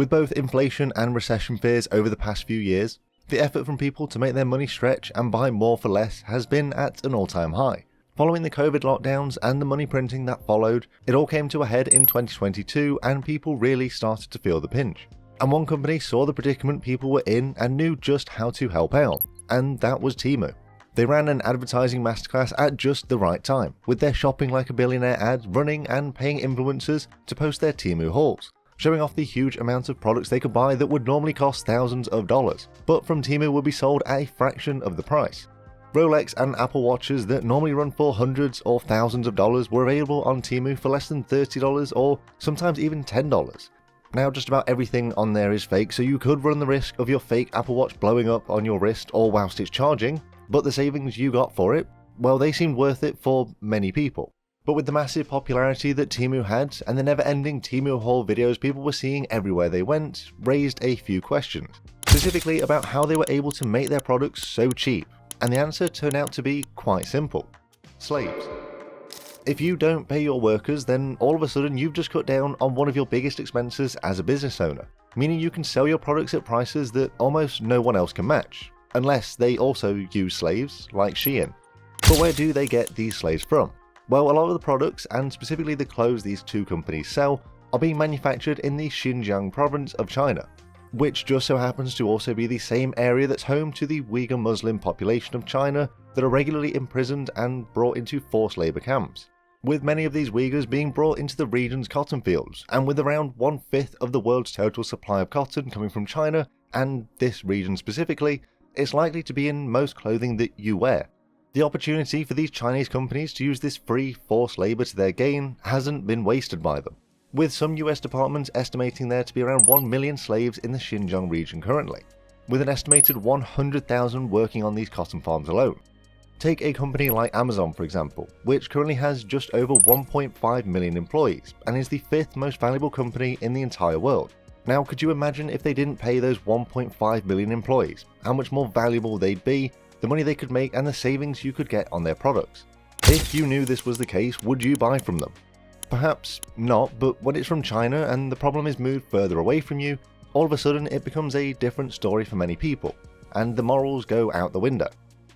With both inflation and recession fears over the past few years, the effort from people to make their money stretch and buy more for less has been at an all-time high. Following the COVID lockdowns and the money printing that followed, it all came to a head in 2022 and people really started to feel the pinch. And one company saw the predicament people were in and knew just how to help out, and that was Temu. They ran an advertising masterclass at just the right time, with their shopping like a billionaire ads running and paying influencers to post their Temu hauls, showing off the huge amount of products they could buy that would normally cost thousands of dollars, but from Temu would be sold at a fraction of the price. Rolex and Apple watches that normally run for hundreds or thousands of dollars were available on Temu for less than $30 or sometimes even $10. Now just about everything on there is fake, so you could run the risk of your fake Apple Watch blowing up on your wrist or whilst it's charging, but the savings you got for it, well, they seemed worth it for many people. But with the massive popularity that Temu had and the never-ending Temu haul videos people were seeing everywhere they went, raised a few questions, specifically about how they were able to make their products so cheap, and the answer turned out to be quite simple: slaves. If you don't pay your workers, then all of a sudden you've just cut down on one of your biggest expenses as a business owner, meaning you can sell your products at prices that almost no one else can match, unless they also use slaves like Shein. But where do they get these slaves from? Well, a lot of the products, and specifically the clothes these two companies sell, are being manufactured in the Xinjiang province of China, which just so happens to also be the same area that's home to the Uighur Muslim population of China that are regularly imprisoned and brought into forced labour camps, with many of these Uyghurs being brought into the region's cotton fields, and with around 1/5 of the world's total supply of cotton coming from China, and this region specifically, it's likely to be in most clothing that you wear. The opportunity for these Chinese companies to use this free forced labour to their gain hasn't been wasted by them, with some US departments estimating there to be around 1 million slaves in the Xinjiang region currently, with an estimated 100,000 working on these cotton farms alone. Take a company like Amazon for example, which currently has just over 1.5 million employees and is the 5th most valuable company in the entire world. Now could you imagine if they didn't pay those 1.5 million employees, how much more valuable they'd be, the money they could make and the savings you could get on their products? If you knew this was the case, would you buy from them? Perhaps not, but when it's from China and the problem is moved further away from you, all of a sudden it becomes a different story for many people, and the morals go out the window.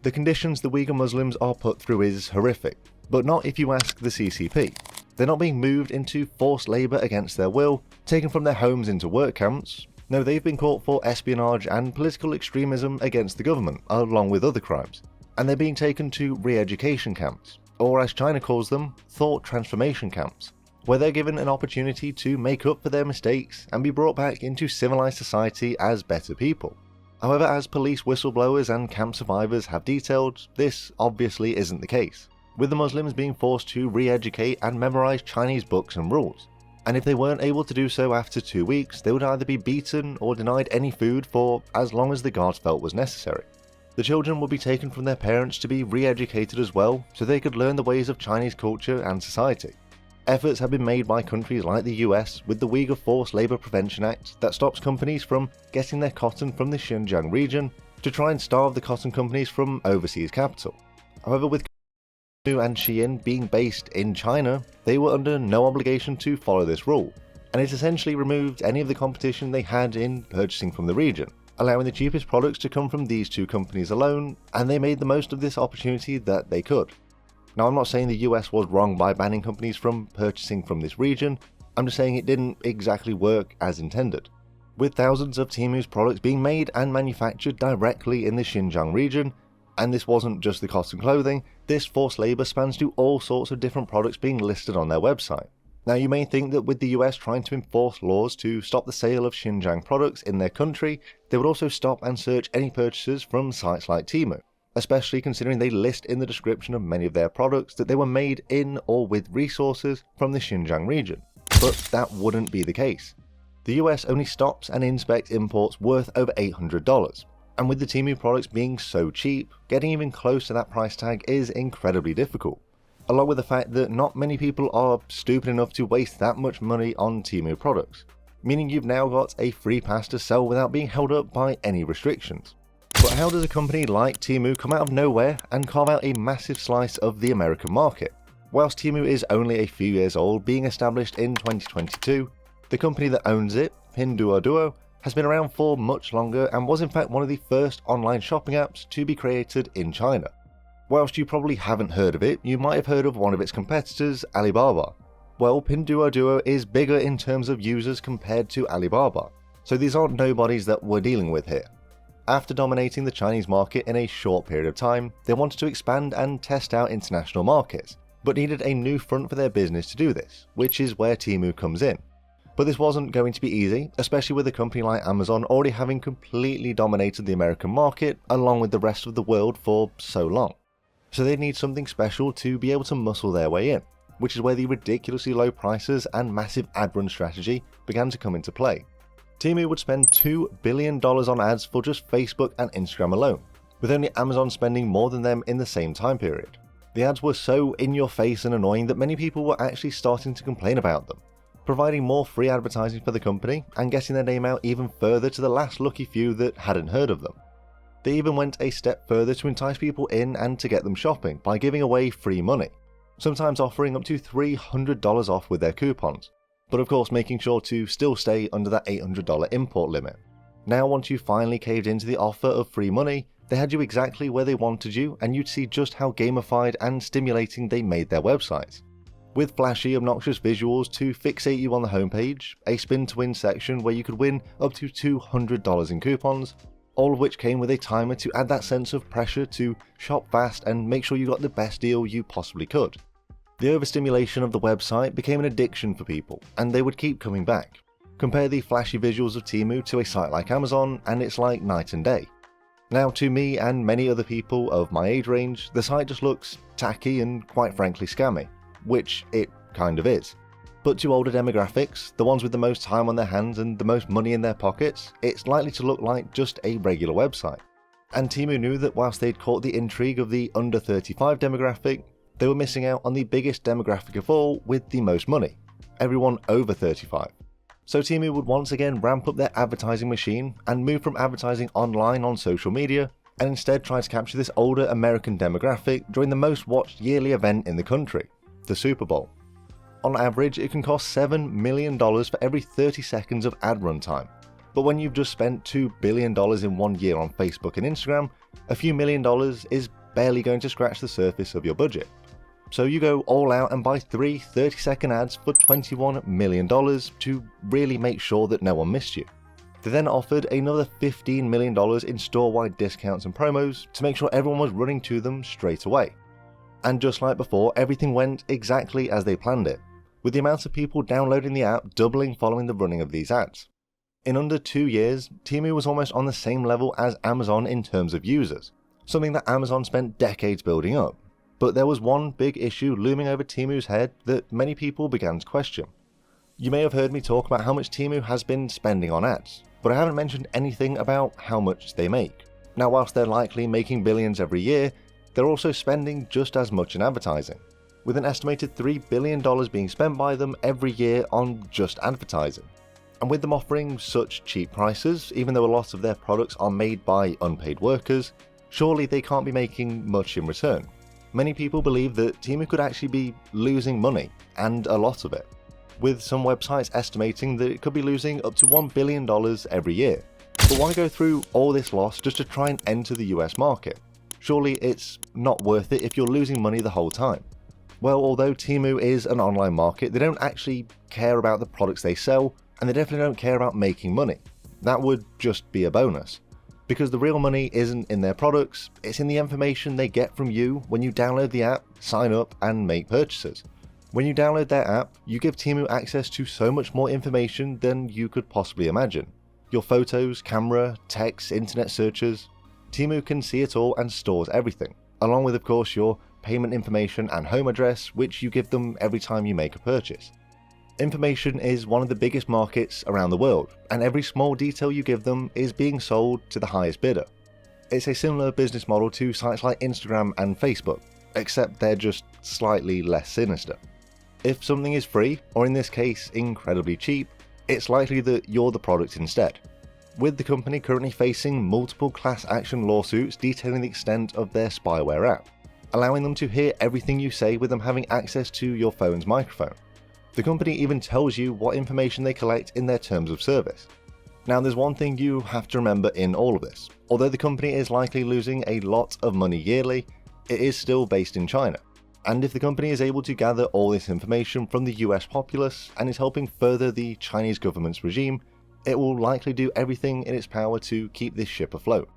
The conditions the Uyghur Muslims are put through is horrific, but not if you ask the CCP. They're not being moved into forced labour against their will, taken from their homes into work camps. No, they've been caught for espionage and political extremism against the government, along with other crimes, and they're being taken to re-education camps, or as China calls them, thought transformation camps, where they're given an opportunity to make up for their mistakes and be brought back into civilized society as better people. However, as police whistleblowers and camp survivors have detailed, this obviously isn't the case, with the Muslims being forced to re-educate and memorize Chinese books and rules. And if they weren't able to do so after 2 weeks, they would either be beaten or denied any food for as long as the guards felt was necessary. The children would be taken from their parents to be re-educated as well, so they could learn the ways of Chinese culture and society. Efforts have been made by countries like the US with the Uyghur Forced Labour Prevention Act that stops companies from getting their cotton from the Xinjiang region to try and starve the cotton companies from overseas capital. However, with Temu and Shein being based in China, they were under no obligation to follow this rule, and it essentially removed any of the competition they had in purchasing from the region, allowing the cheapest products to come from these two companies alone, and they made the most of this opportunity that they could. Now, I'm not saying the US was wrong by banning companies from purchasing from this region, I'm just saying it didn't exactly work as intended. With thousands of Temu's products being made and manufactured directly in the Xinjiang region, and this wasn't just the cotton clothing, this forced labour spans to all sorts of different products being listed on their website. Now, you may think that with the US trying to enforce laws to stop the sale of Xinjiang products in their country, they would also stop and search any purchases from sites like Temu, especially considering they list in the description of many of their products that they were made in or with resources from the Xinjiang region. But that wouldn't be the case. The US only stops and inspects imports worth over $800, and with the Temu products being so cheap, getting even close to that price tag is incredibly difficult, along with the fact that not many people are stupid enough to waste that much money on Temu products, meaning you've now got a free pass to sell without being held up by any restrictions. But how does a company like Temu come out of nowhere and carve out a massive slice of the American market? Whilst Temu is only a few years old, being established in 2022, the company that owns it, Pinduoduo has been around for much longer and was in fact one of the first online shopping apps to be created in China. Whilst you probably haven't heard of it, you might have heard of one of its competitors, Alibaba. Well, Pinduoduo is bigger in terms of users compared to Alibaba, so these aren't nobodies that we're dealing with here. After dominating the Chinese market in a short period of time, they wanted to expand and test out international markets, but needed a new front for their business to do this, which is where Temu comes in. But this wasn't going to be easy, especially with a company like Amazon already having completely dominated the American market along with the rest of the world for so long. So they need something special to be able to muscle their way in, which is where the ridiculously low prices and massive ad run strategy began to come into play. Temu would spend $2 billion on ads for just Facebook and Instagram alone, with only Amazon spending more than them in the same time period. The ads were so in your face and annoying that many people were actually starting to complain about them, providing more free advertising for the company and getting their name out even further to the last lucky few that hadn't heard of them. They even went a step further to entice people in and to get them shopping by giving away free money, sometimes offering up to $300 off with their coupons, but of course making sure to still stay under that $800 import limit. Now once you finally caved into the offer of free money, they had you exactly where they wanted you, and you'd see just how gamified and stimulating they made their websites. With flashy, obnoxious visuals to fixate you on the homepage, a spin to win section where you could win up to $200 in coupons, all of which came with a timer to add that sense of pressure to shop fast and make sure you got the best deal you possibly could. The overstimulation of the website became an addiction for people, and they would keep coming back. Compare the flashy visuals of Temu to a site like Amazon, and it's like night and day. Now, to me and many other people of my age range, the site just looks tacky and quite frankly scammy, which it kind of is. But to older demographics, the ones with the most time on their hands and the most money in their pockets, it's likely to look like just a regular website. And Temu knew that whilst they'd caught the intrigue of the under 35 demographic, they were missing out on the biggest demographic of all with the most money, everyone over 35. So Temu would once again ramp up their advertising machine and move from advertising online on social media and instead try to capture this older American demographic during the most watched yearly event in the country, the Super Bowl. On average, it can cost $7 million for every 30 seconds of ad run time. But when you've just spent $2 billion in 1 year on Facebook and Instagram, a few $1 million is barely going to scratch the surface of your budget. So you go all out and buy 3 30-second ads for $21 million to really make sure that no one missed you. They then offered another $15 million in store-wide discounts and promos to make sure everyone was running to them straight away. And just like before, everything went exactly as they planned it, with the amount of people downloading the app doubling following the running of these ads. In under 2 years, Temu was almost on the same level as Amazon in terms of users, something that Amazon spent decades building up. But there was one big issue looming over Temu's head that many people began to question. You may have heard me talk about how much Temu has been spending on ads, but I haven't mentioned anything about how much they make. Now, whilst they're likely making billions every year, they're also spending just as much in advertising, with an estimated $3 billion being spent by them every year on just advertising. And with them offering such cheap prices, even though a lot of their products are made by unpaid workers, surely they can't be making much in return. Many people believe that Temu could actually be losing money, and a lot of it, with some websites estimating that it could be losing up to $1 billion every year. But why go through all this loss just to try and enter the US market? Surely it's not worth it if you're losing money the whole time. Well, although Temu is an online market, they don't actually care about the products they sell, and they definitely don't care about making money. That would just be a bonus. Because the real money isn't in their products, it's in the information they get from you when you download the app, sign up, and make purchases. When you download their app, you give Temu access to so much more information than you could possibly imagine. Your photos, camera, text, internet searches. Temu can see it all and stores everything, along with of course your payment information and home address, which you give them every time you make a purchase. Information is one of the biggest markets around the world, and every small detail you give them is being sold to the highest bidder. It's a similar business model to sites like Instagram and Facebook, except they're just slightly less sinister. If something is free, or in this case incredibly cheap, it's likely that you're the product instead. With the company currently facing multiple class action lawsuits detailing the extent of their spyware app, allowing them to hear everything you say with them having access to your phone's microphone. The company even tells you what information they collect in their terms of service. Now, there's one thing you have to remember in all of this. Although the company is likely losing a lot of money yearly, it is still based in China. And if the company is able to gather all this information from the US populace and is helping further the Chinese government's regime, it will likely do everything in its power to keep this ship afloat.